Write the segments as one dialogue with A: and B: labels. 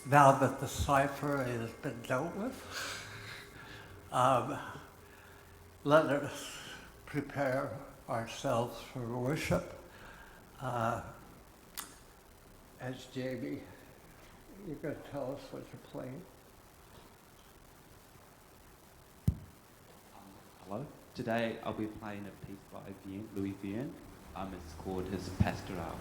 A: now that the cipher has been dealt with, let us prepare ourselves for worship. As Jamie, you're going to tell us what you're playing.
B: Hello. Today I'll be playing a piece by Louis Vienne. It's called his Pastoral.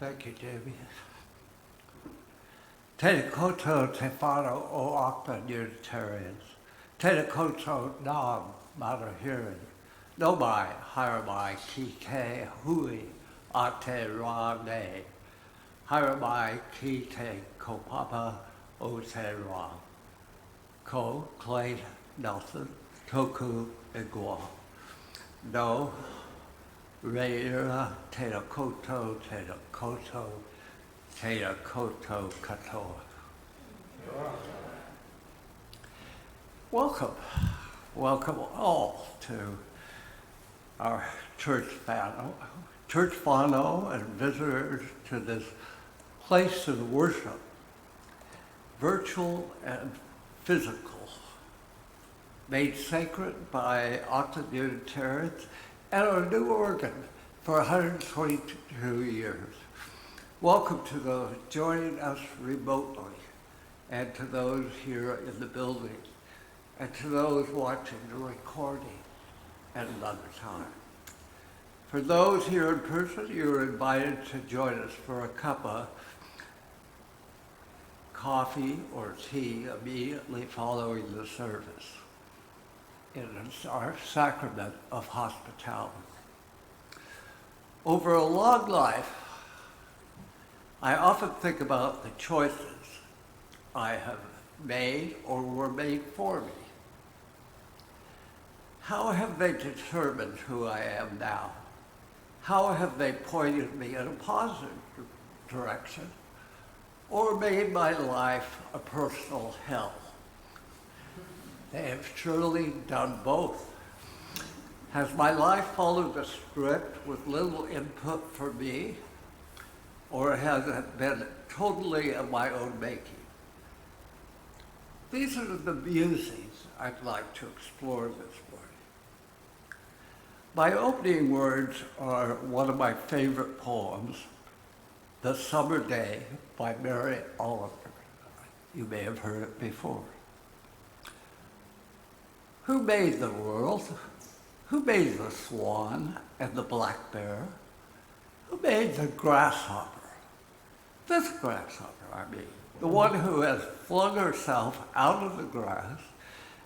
A: Thank you, Jamie. Tēnā koutou te whānau o Auckland Unitarians. Tēnā koutou nā marahiri. No mai, haere mai ki te hui a te rā nei. Haere mai ki te kaupapa o te rā. Ko Clay Nelson, toku e goa. No, reira tēnā koutou tēnā koutou katoa. Welcome all to our church whānau and visitors to this place of worship, virtual and physical, made sacred by Auckland Unitarians and our new organ for 122 years. Welcome to those joining us remotely, and to those here in the building, and to those watching the recording at another time. For those here in person, you are invited to join us for a cup of coffee or tea immediately following the service. It is our sacrament of hospitality. Over a long life, I often think about the choices I have made or were made for me. How have they determined who I am now? How have they pointed me in a positive direction or made my life a personal hell? They have surely done both. Has my life followed a script with little input for me, or has it been totally of my own making? These are the musings I'd like to explore this morning. My opening words are one of my favorite poems, The Summer Day by Mary Oliver. You may have heard it before. Who made the world? Who made the swan and the black bear? Who made the grasshopper? This grasshopper, I mean. The one who has flung herself out of the grass,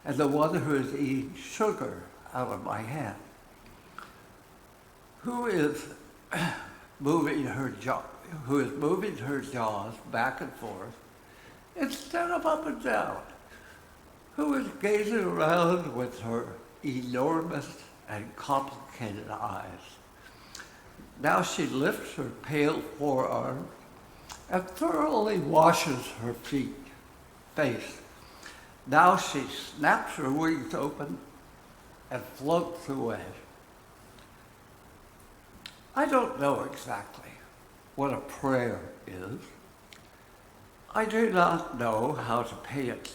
A: and the one who is eating sugar out of my hand. Who is moving her jaws back and forth instead of up and down? Who is gazing around with her enormous and complicated eyes? Now she lifts her pale forearm and thoroughly washes her face. Now she snaps her wings open and floats away. I don't know exactly what a prayer is. I do not know how to pay it.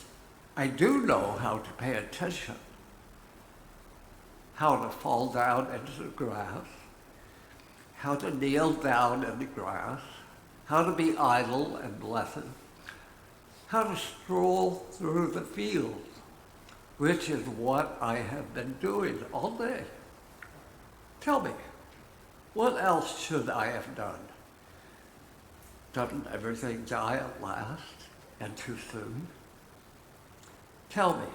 A: I do know how to pay attention, how to fall down into the grass, how to kneel down in the grass, how to be idle and blessed, how to stroll through the fields, which is what I have been doing all day. Tell me, what else should I have done? Doesn't everything die at last and too soon? Tell me,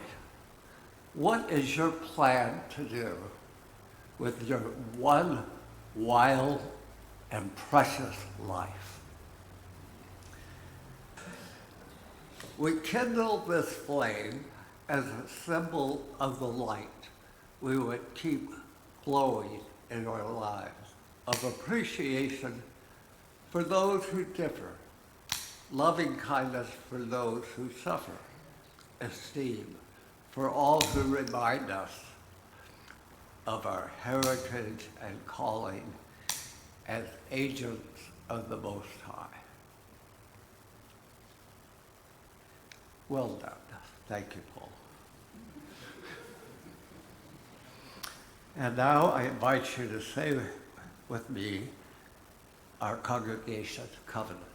A: what is your plan to do with your one wild and precious life? We kindle this flame as a symbol of the light we would keep glowing in our lives, of appreciation for those who differ, loving kindness for those who suffer, esteem for all who remind us of our heritage and calling as agents of the Most High. Well done. Thank you, Paul. And now I invite you to say with me our congregation's covenant.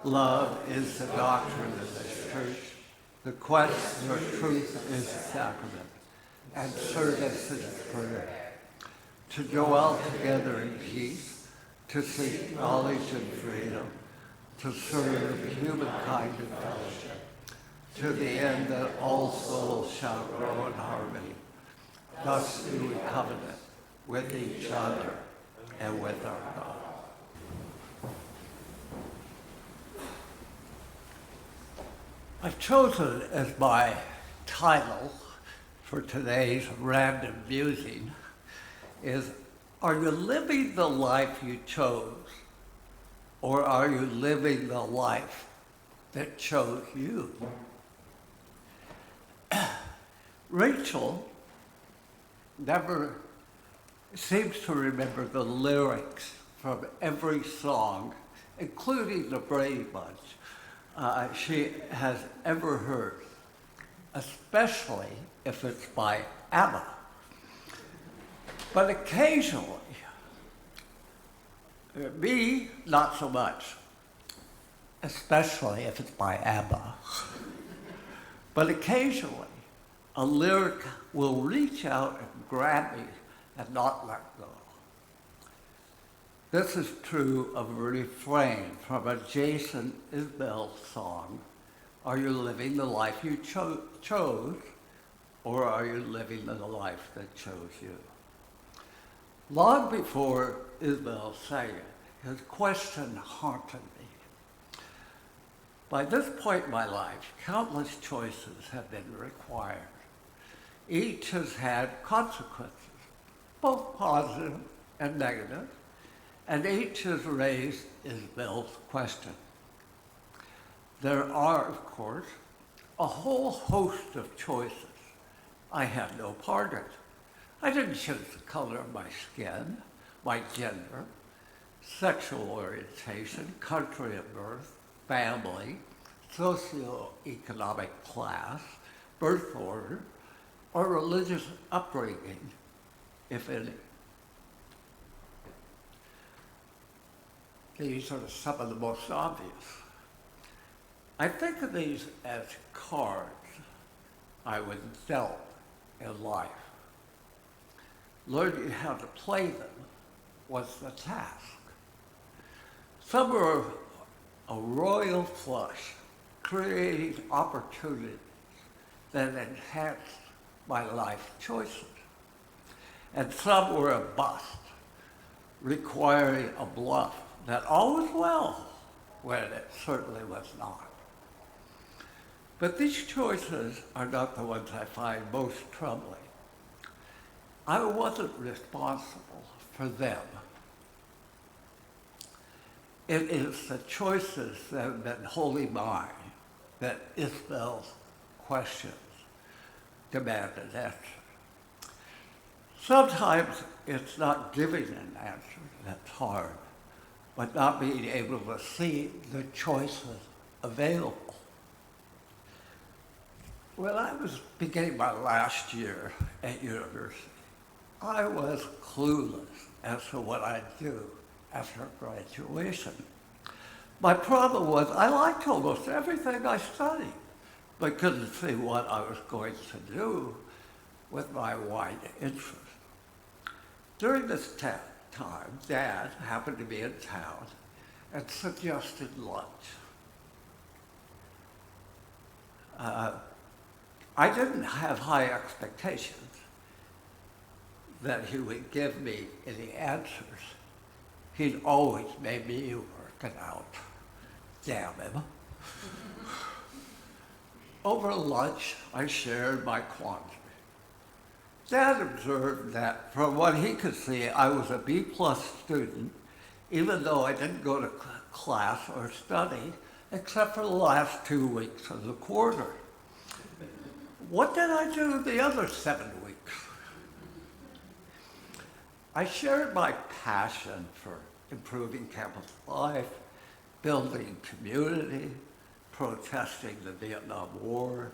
A: Love is the doctrine of the church. The quest for truth is the sacrament, and service is prayer. to dwell together in peace, to seek knowledge and freedom, to serve humankind in fellowship, to the end that all souls shall grow in harmony. Thus do we covenant with each other and with our God. I've chosen as my title for today's random musing is, are you living the life you chose, or are you living the life that chose you? Rachel never seems to remember the lyrics from every song, including the Brady Bunch, she has ever heard, especially if it's by ABBA. But occasionally, me, not so much, especially if it's by ABBA. But occasionally, a lyric will reach out and grab me and not let go. This is true of a refrain from a Jason Isbell song, are you living the life you chose, or are you living the life that chose you? Long before Isbell sang it, his question haunted me. By this point in my life, countless choices have been required. Each has had consequences, both positive and negative, and each has raised Isbell's question. There are, of course, a whole host of choices I had no part in. I didn't choose the color of my skin, my gender, sexual orientation, country of birth, family, socioeconomic class, birth order, or religious upbringing, if any. These are some of the most obvious. I think of these as cards I was dealt in life. Learning how to play them was the task. Some were a royal flush, creating opportunities that enhanced my life choices. And some were a bust, requiring a bluff that all was well when it certainly was not. But these choices are not the ones I find most troubling. I wasn't responsible for them. It is the choices that have been wholly mine that Isbell's questions demanded answer. Sometimes it's not giving an answer that's hard, but not being able to see the choices available. When I was beginning my last year at university, I was clueless as to what I'd do after graduation. My problem was I liked almost everything I studied, but couldn't see what I was going to do with my wide interest. During this time, Dad happened to be in town and suggested lunch. I didn't have high expectations that he would give me any answers. He'd always made me work it out. Damn him. Over lunch, I shared my quandary. Dad observed that from what he could see, I was a B+ student, even though I didn't go to class or study, except for the last 2 weeks of the quarter. What did I do the other 7 weeks? I shared my passion for improving campus life, building community, protesting the Vietnam War,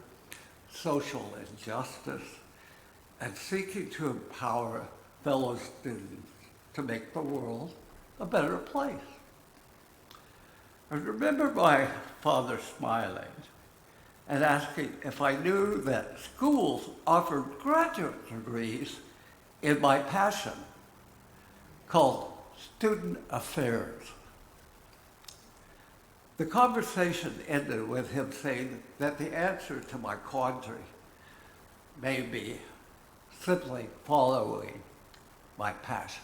A: social injustice, and seeking to empower fellow students to make the world a better place. I remember my father smiling and asking if I knew that schools offered graduate degrees in my passion called Student Affairs. The conversation ended with him saying that the answer to my quandary may be simply following my passion.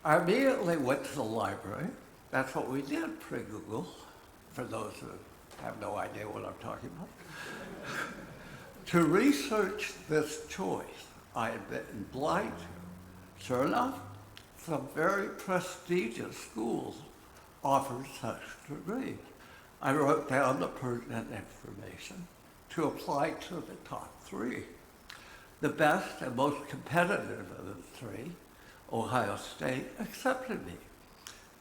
A: I immediately went to the library. That's what we did pre-Google, for those who have no idea what I'm talking about. To research this choice I had been blind to. Sure enough, some very prestigious schools offer such degrees. I wrote down the pertinent information to apply to the top three. The best and most competitive of the three, Ohio State, accepted me,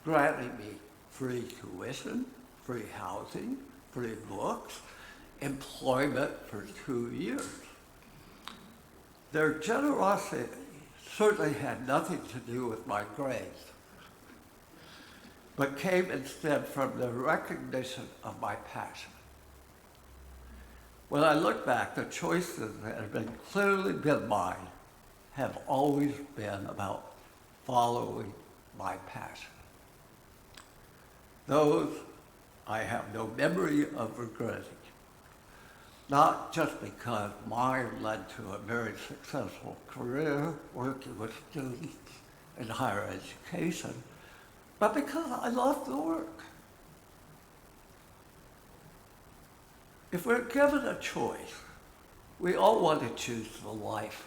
A: granting me free tuition, free housing, free books, employment for 2 years. Their generosity certainly had nothing to do with my grades, but came instead from the recognition of my passion. When I look back, the choices that have been clearly been mine have always been about following my passion. Those I have no memory of regretting, not just because mine led to a very successful career working with students in higher education, but because I love the work. If we're given a choice, we all want to choose the life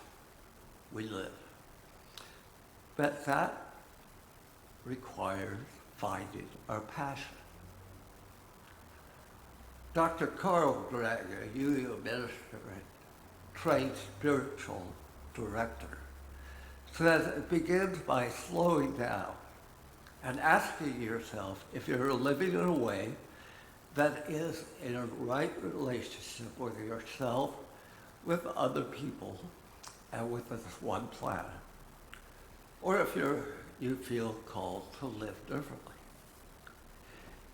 A: we live. But that requires finding our passion. Dr. Carl Gregg, a UU minister and trained spiritual director, says it begins by slowing down and asking yourself if you're living in a way that is in a right relationship with yourself, with other people, and with this one planet. Or if you feel called to live differently.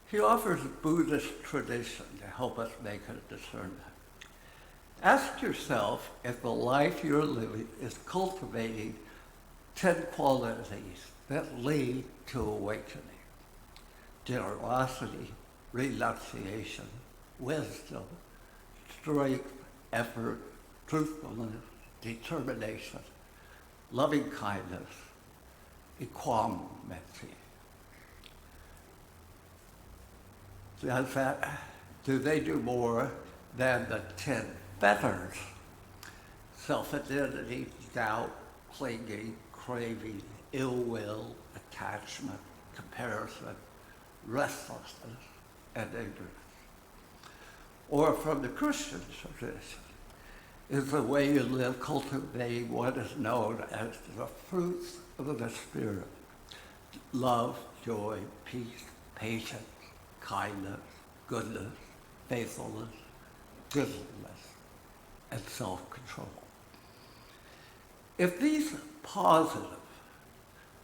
A: He offers Buddhist tradition to help us make a discernment. Ask yourself if the life you're living is cultivating 10 qualities that lead to awakening. Generosity, renunciation, wisdom, strength, effort, truthfulness, determination, loving kindness, equanimity. Do they do more than the 10 fetters? Self-identity, doubt, clinging, craving, ill will, attachment, comparison, restlessness, and ignorance. Or from the Christian tradition, is the way you live cultivating what is known as the fruits of the Spirit: love, joy, peace, patience, kindness, goodness, faithfulness, gentleness, and self-control. If these positive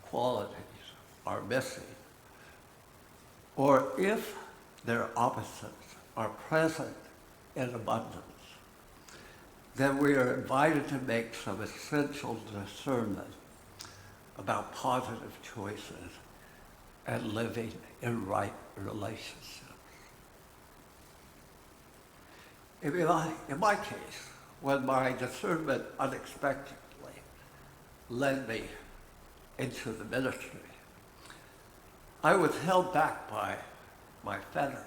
A: qualities are missing, or if their opposites are present in abundance, then we are invited to make some essential discernment about positive choices and living in right relationships. In my case, when my discernment unexpectedly led me into the ministry, I was held back by my fetters.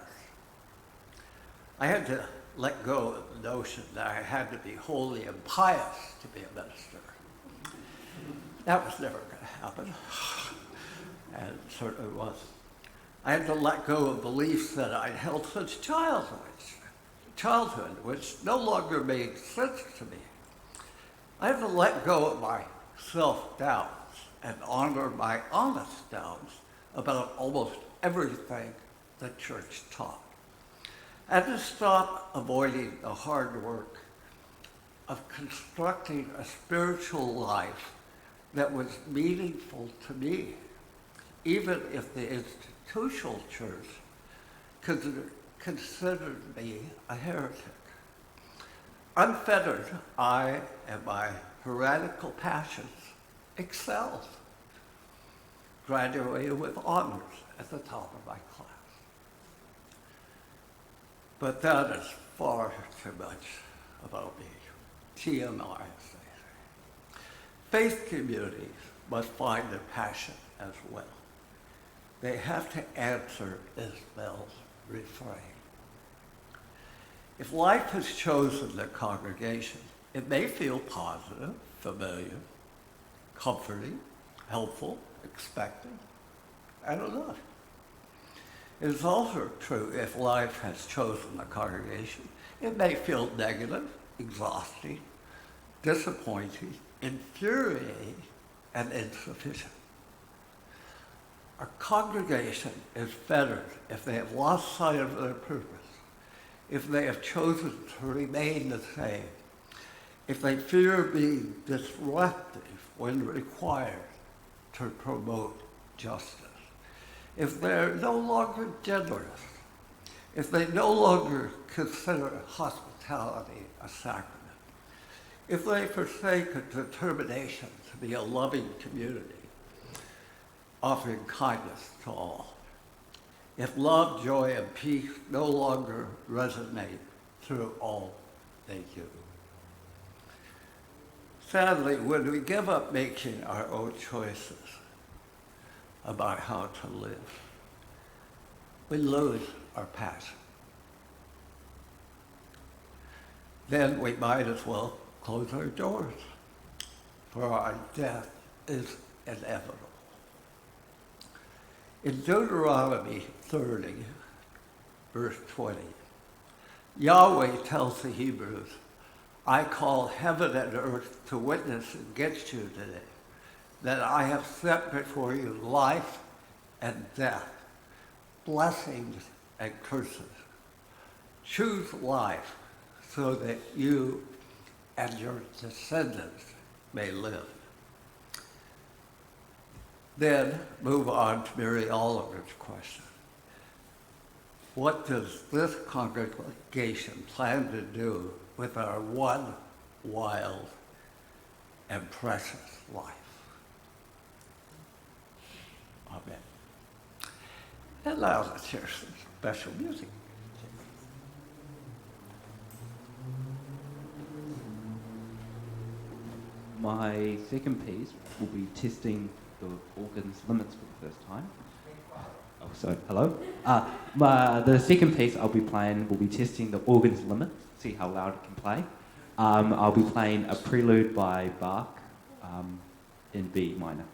A: I had to let go of the notion that I had to be holy and pious to be a minister. That was never going to happen, and it certainly wasn't. I had to let go of beliefs that I'd held since childhood, which no longer made sense to me. I had to let go of my self-doubts and honor my honest doubts about almost everything the church taught. I had to stop avoiding the hard work of constructing a spiritual life that was meaningful to me, even if the institutional church considered me a heretic. Unfettered, I and my heretical passions excelled. Graduated with honors at the top of my class. But that is far too much about me. TMI, as they say. Faith communities must find their passion as well. They have to answer Isabel's refrain. If life has chosen the congregation, it may feel positive, familiar, comforting, helpful, expecting, and enough. It is also true if life has chosen the congregation, it may feel negative, exhausting, disappointing, infuriating, and insufficient. A congregation is fettered if they have lost sight of their purpose, if they have chosen to remain the same, if they fear being disruptive when required to promote justice, if they're no longer generous, if they no longer consider hospitality a sacrament, if they forsake a determination to be a loving community, offering kindness to all, if love, joy, and peace no longer resonate through all they do. Sadly, when we give up making our own choices about how to live, we lose our passion. Then we might as well close our doors, for our death is inevitable. In Deuteronomy 30, verse 20, Yahweh tells the Hebrews, I call heaven and earth to witness against you today, that I have set before you life and death, blessings and curses. Choose life so that you and your descendants may live. Then move on to Mary Oliver's question. What does this congregation plan to do with our one wild and precious life? Amen. And now let's hear some special music.
B: My second piece will be testing the organ's limits for the first time. Oh, sorry, hello? The second piece I'll be playing will be testing the organ's limits, see how loud it can play. I'll be playing a Prelude by Bach in B minor.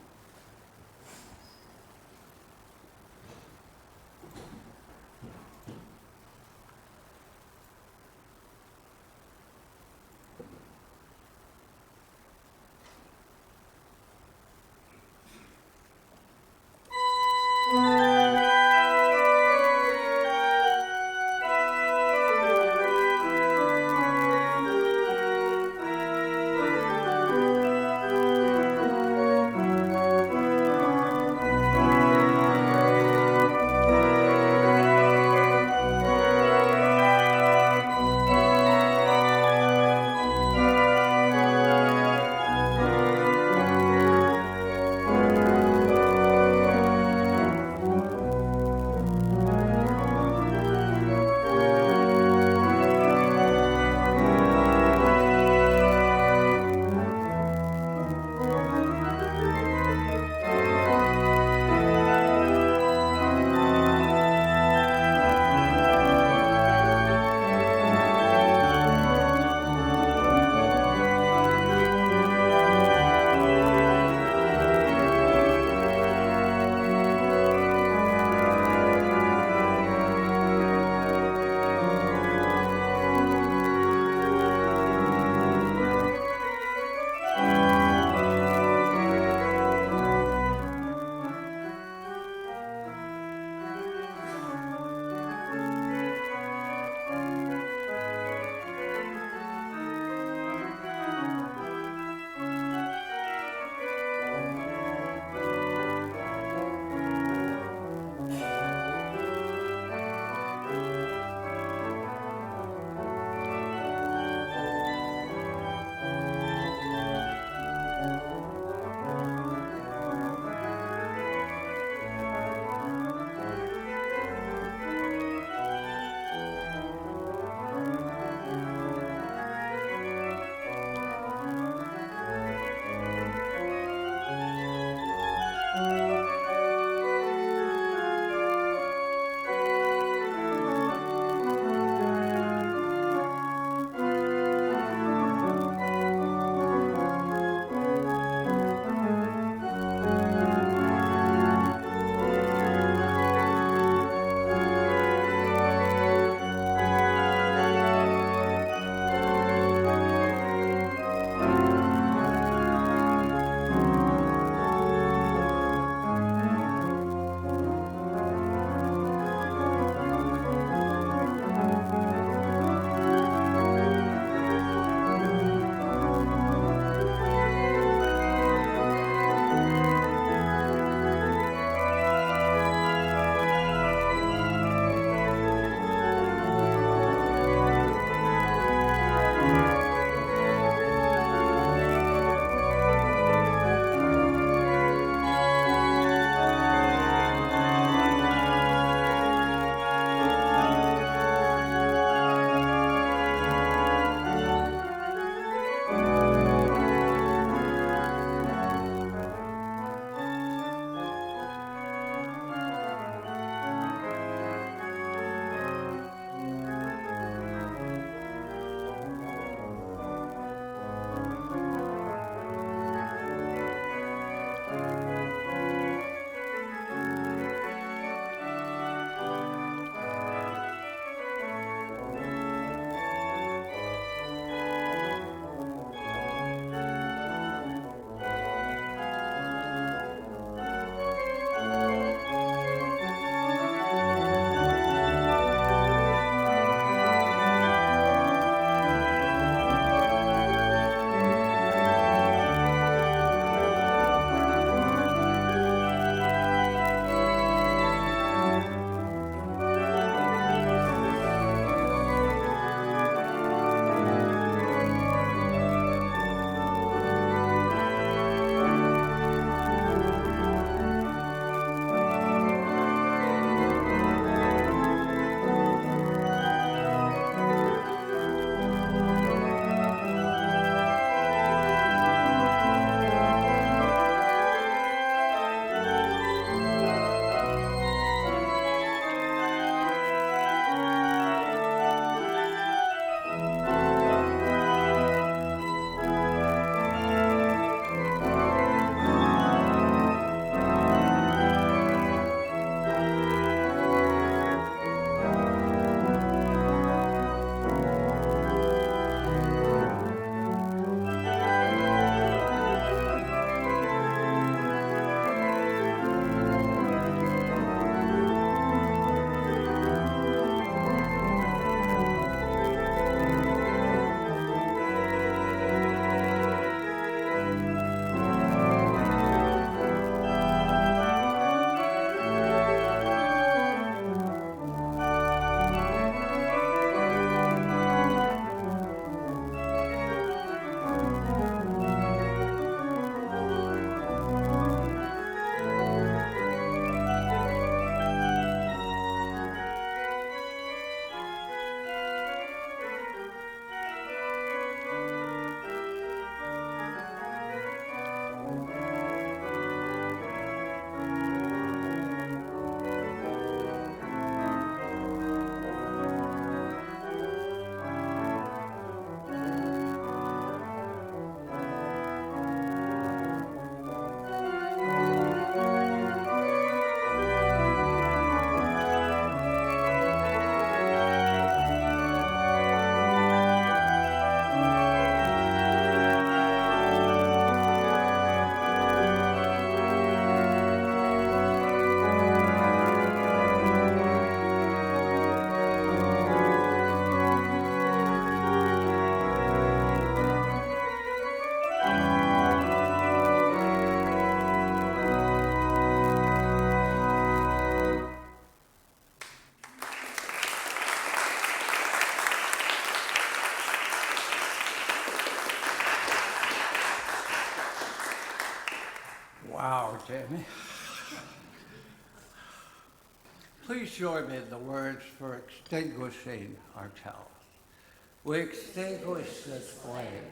A: Wow, Jamie. Please join me in the words for extinguishing our chalice. We extinguish this flame,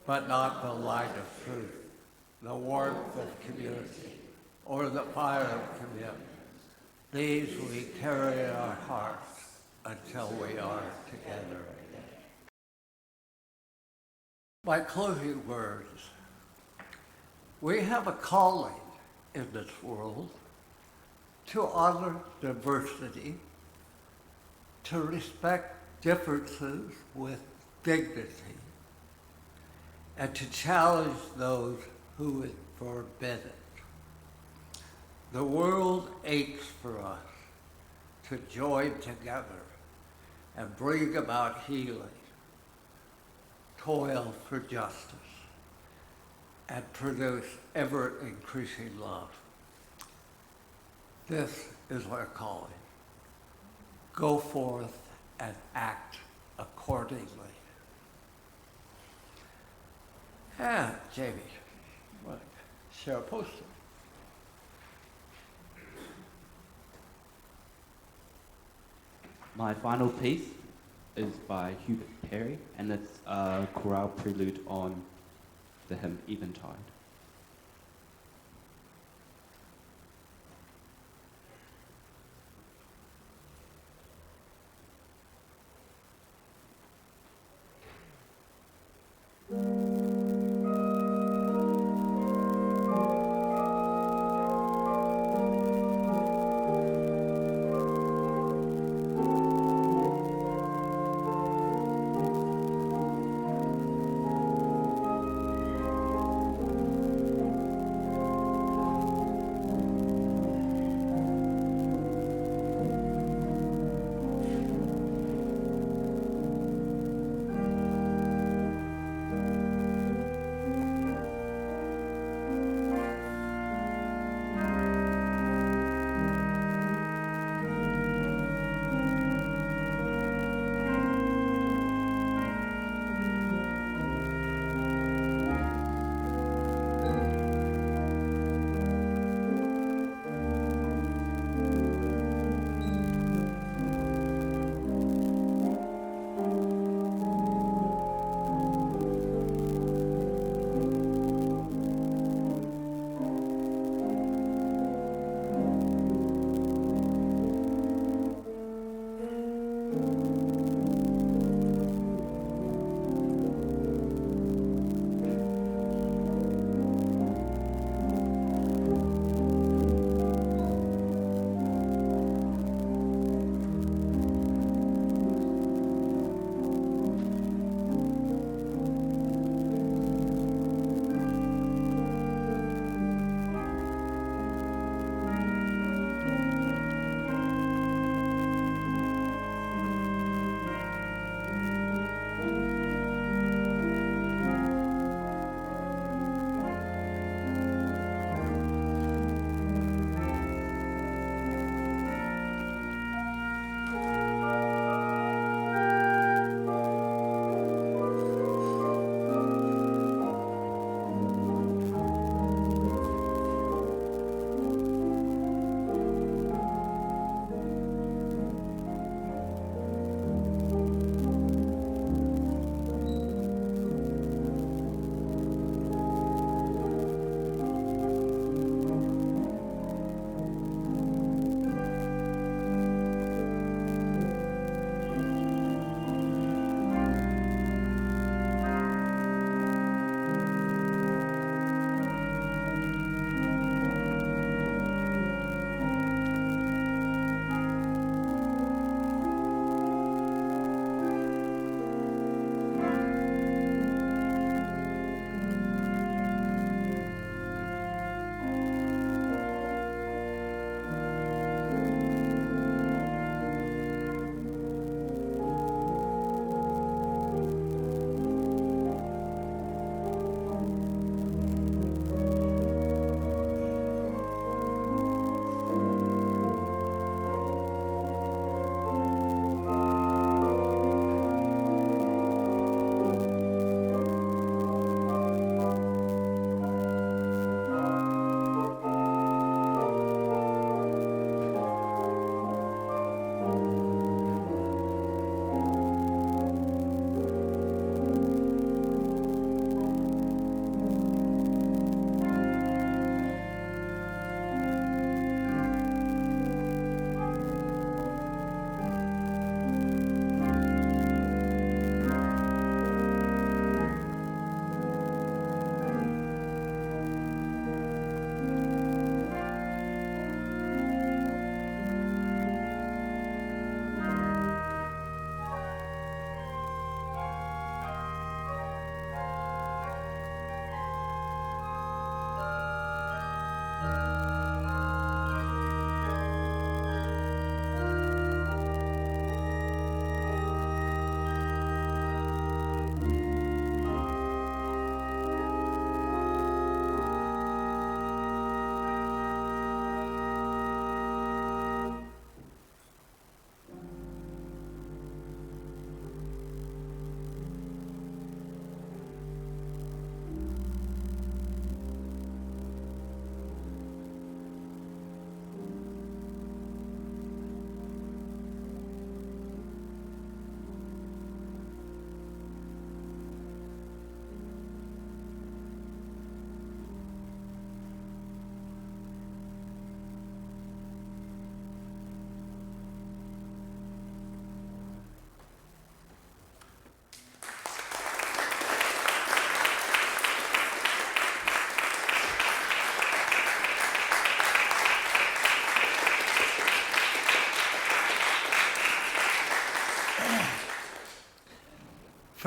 A: but not the light of truth, the warmth of community, or the fire of commitment. These we carry in our hearts until we are together again. My closing words. We have a calling in this world to honor diversity, to respect differences with dignity, and to challenge those who would forbid it. The world aches for us to join together and bring about healing, toil for justice, and produce ever-increasing love. This is our calling. Go forth and act accordingly. And Jamie, what? Share a poster.
B: My final piece is by Hubert Perry, and it's a chorale prelude on the hymn Eventide.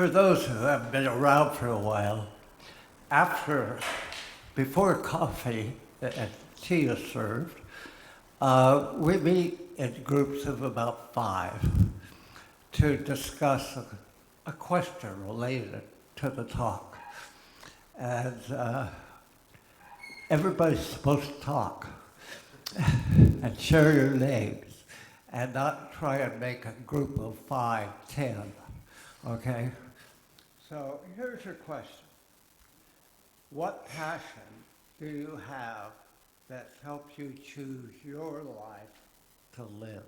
A: for those who have been around for a while, before coffee and tea is served, we meet in groups of about 5 to discuss a question related to the talk. And everybody's supposed to talk and share your names and not try and make a group of 5, 10, okay? So here's your question. What passion do you have that's helped you choose your life to live?